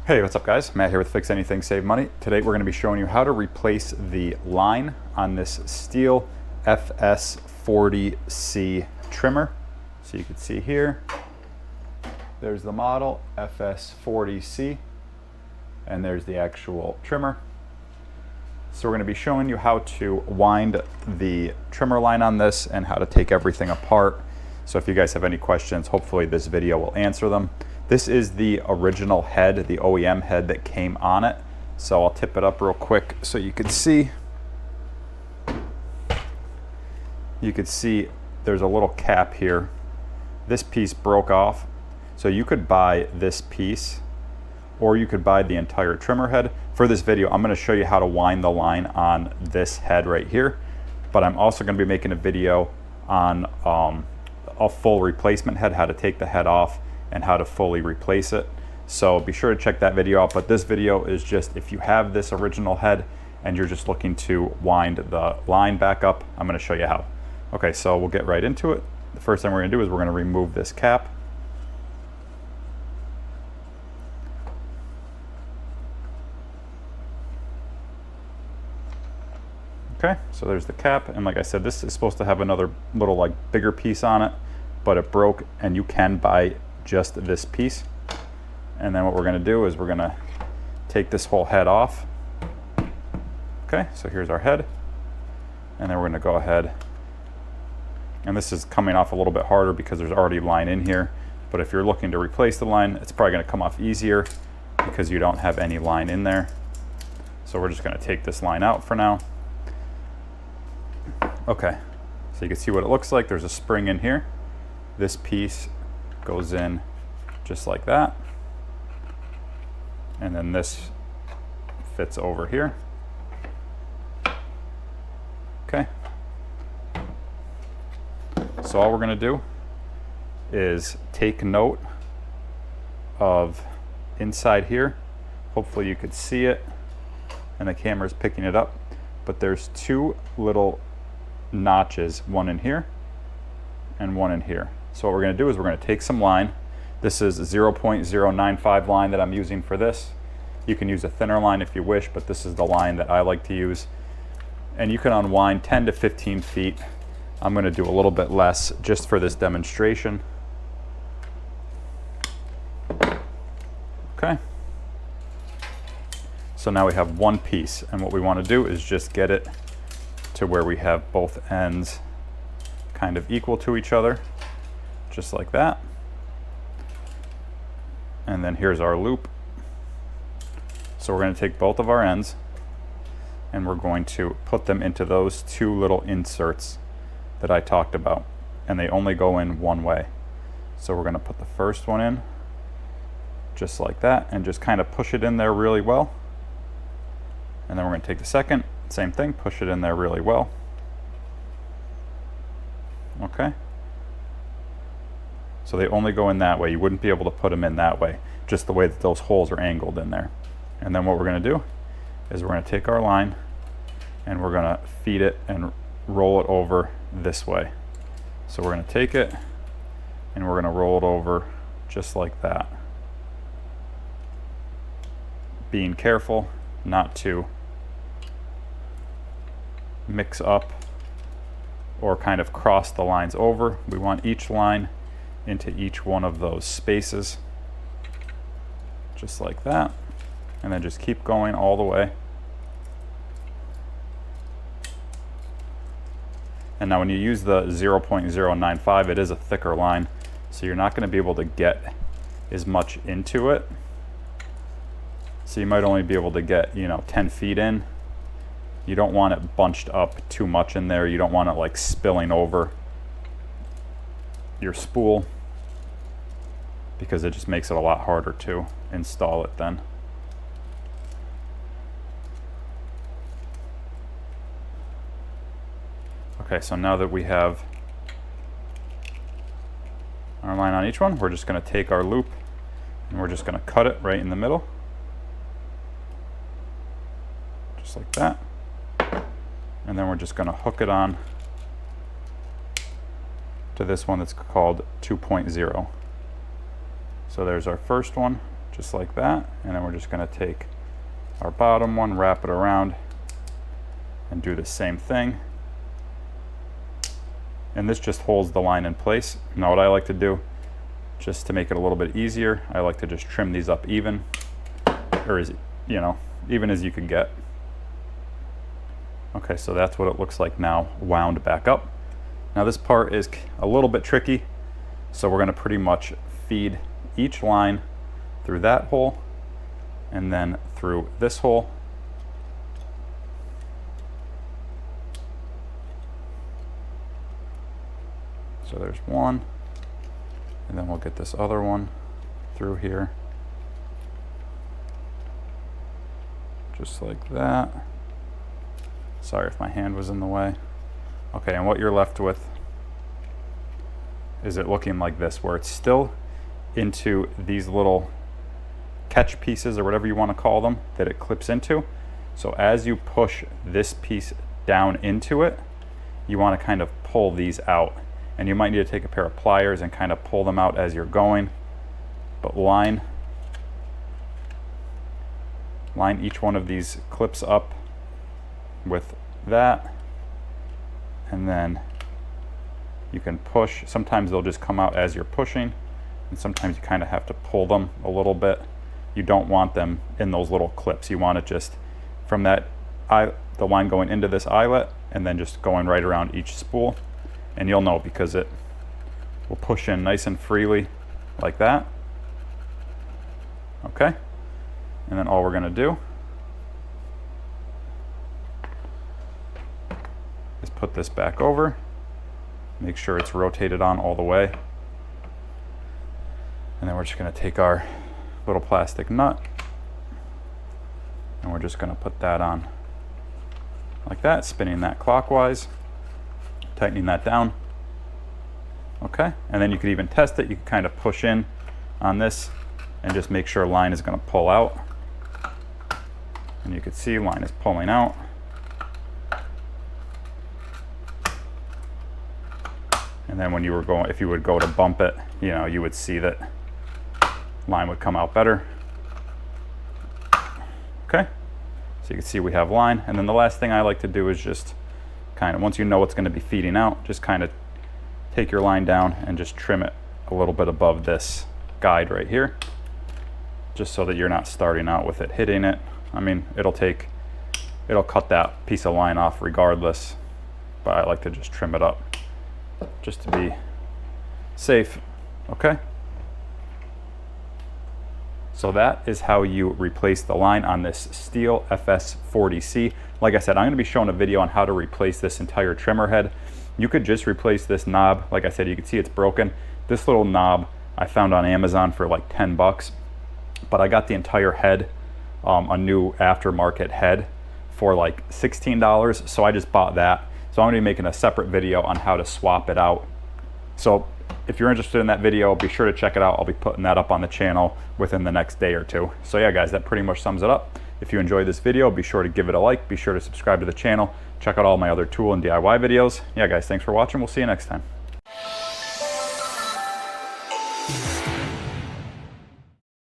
Hey, what's up guys? Matt here with Fix Anything Save Money. Today we're going to be showing you how to replace the line on this Stihl FS40C trimmer. So you can see here, there's the model FS40C, and there's the actual trimmer. So we're going to be showing you how to wind the trimmer line on this and how to take everything apart. So if you guys have any questions, hopefully this video will answer them. This is the original head, the OEM head that came on it. So I'll tip it up real quick so you can see. You can see there's a little cap here. This piece broke off. So you could buy this piece or you could buy the entire trimmer head. For this video, I'm going to show you how to wind the line on this head right here. But I'm also going to be making a video on a full replacement head, how to take the head off and how to fully replace it. So be sure to check that video out. But this video is just if you have this original head and you're just looking to wind the line back up, I'm going to show you how. Okay, so we'll get right into it. The first thing we're going to do is we're going to remove this cap. Okay, so there's the cap, and like I said, this is supposed to have another little like bigger piece on it, but it broke, and you can buy just this piece. And then what we're going to do is we're going to take this whole head off. Okay, so here's our head, and then we're going to go ahead, and this is coming off a little bit harder because there's already line in here, but if you're looking to replace the line, it's probably going to come off easier because you don't have any line in there. So we're just going to take this line out for now. Okay, so you can see what it looks like. There's a spring in here. This piece goes in just like that, and then this fits over here. Okay, so all we're going to do is take note of inside here. Hopefully you could see it and the camera's picking it up, but there's two little notches, one in here and one in here. So what we're going to do is we're going to take some line. This is 0.095 line that I'm using for this. You can use a thinner line if you wish, but this is the line that I like to use. And you can unwind 10 to 15 feet. I'm going to do a little bit less just for this demonstration. Okay. So now we have one piece, and what we want to do is just get it to where we have both ends kind of equal to each other, just like that. And then here's our loop. So we're going to take both of our ends and we're going to put them into those two little inserts that I talked about, and they only go in one way. So we're going to put the first one in just like that and just kind of push it in there really well. And then we're going to take the second, same thing, push it in there really well. Okay. So they only go in that way. You wouldn't be able to put them in that way, just the way that those holes are angled in there. And then what we're going to do is we're going to take our line and we're going to feed it and roll it over this way. So we're going to take it and we're going to roll it over just like that. Being careful not to mix up or kind of cross the lines over. We want each line into each one of those spaces, just like that, and then just keep going all the way. And now when you use the 0.095, it is a thicker line, so you're not going to be able to get as much into it. So you might only be able to get, 10 feet in. You don't want it bunched up too much in there. You don't want it like spilling over your spool, because it just makes it a lot harder to install it then. Okay, so now that we have our line on each one, we're just going to take our loop and we're just going to cut it right in the middle, just like that. And then we're just going to hook it on to this one that's called 2.0. So there's our first one, just like that. And then we're just going to take our bottom one, wrap it around, and do the same thing. And this just holds the line in place. Now what I like to do, just to make it a little bit easier, I like to just trim these up even, or as, you know, even as you can get. Okay, so that's what it looks like now, wound back up. Now this part is a little bit tricky, so we're going to pretty much feed each line through that hole and then through this hole. So there's one, and then we'll get this other one through here, just like that. Sorry if my hand was in the way. Okay, and what you're left with is it looking like this, where it's still into these little catch pieces or whatever you want to call them that it clips into. So as you push this piece down into it, you want to kind of pull these out. And you might need to take a pair of pliers and kind of pull them out as you're going. But line each one of these clips up with that. And then you can push. Sometimes they'll just come out as you're pushing. And sometimes you kind of have to pull them a little bit. You don't want them in those little clips. You want it just from that the line going into this eyelet and then just going right around each spool. And you'll know because it will push in nice and freely like that. Okay, and then all we're going to do is put this back over, make sure it's rotated on all the way, and then we're just going to take our little plastic nut and we're just going to put that on like that, spinning that clockwise, tightening that down. Okay, and then you could even test it. You can kind of push in on this and just make sure line is going to pull out. And you can see line is pulling out. And then when you were going, if you would go to bump it, you know, you would see that line would come out better. Okay, so you can see we have line. And then the last thing I like to do is just kind of, once you know what's going to be feeding out, just kind of take your line down and just trim it a little bit above this guide right here, just so that you're not starting out with it hitting it. I mean, it'll cut that piece of line off regardless, but I like to just trim it up just to be safe. Okay, so that is how you replace the line on this Stihl FS40C. Like I said, I'm going to be showing a video on how to replace this entire trimmer head. You could just replace this knob. Like I said, you can see it's broken. This little knob I found on Amazon for like 10 bucks, but I got the entire head, a new aftermarket head, for like $16, so I just bought that. So I'm going to be making a separate video on how to swap it out. So if you're interested in that video, be sure to check it out. I'll be putting that up on the channel within the next day or two. So yeah, guys, that pretty much sums it up. If you enjoyed this video, be sure to give it a like. Be sure to subscribe to the channel. Check out all my other tool and DIY videos. Yeah, guys, thanks for watching. We'll see you next time.